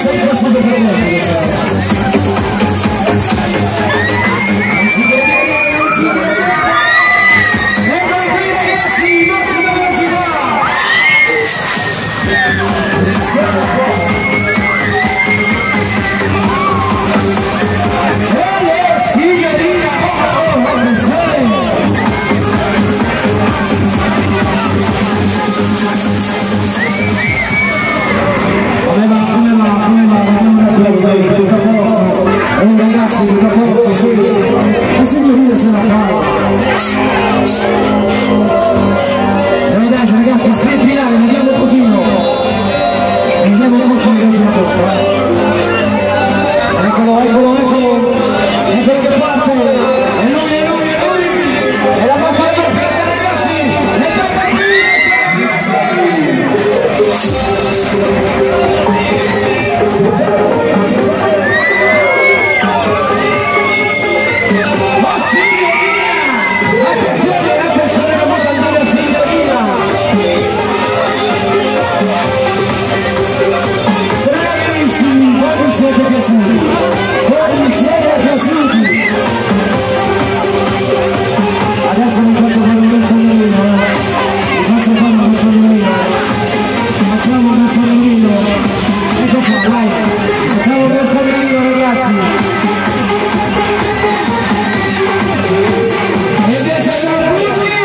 senza stupefacenti questa sera. Non ci credete, non ci credete! Eccolo qui ragazzi, massima velocità! Signorina, attenzione! Come va? Vediamo un attimo, tutto a posto? Ragazzi, tutto a posto, sì. La signorina se la fa. Dai ragazzi, sprint finale, vediamo un pochino. Vediamo un pochino che ce la tocca. Eccolo che parte. È lui. È la parte perfetta ragazzi. E tocca qui. Attenzione, la volta andare a signorina! Bravissimi, voi mi siete piaciuti! Adesso mi faccio fare un bel sonnellino, facciamo un bel sonnellino, ecco qua, dai, facciamo un bel sonnellino ragazzi! E invece andiamo la polizia!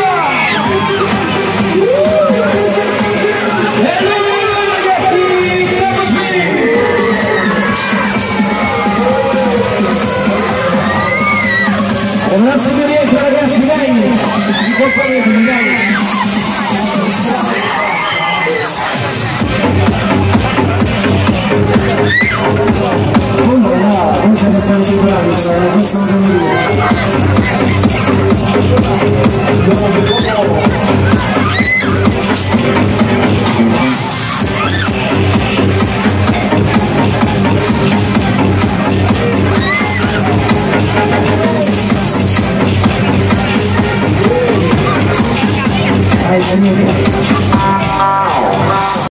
E lui ragazzi, siamo qui! Un attimo di rientro ragazzi, dai! Si colpatevi, dai! Oh no, non se ne stanno separando, questo non è Signore.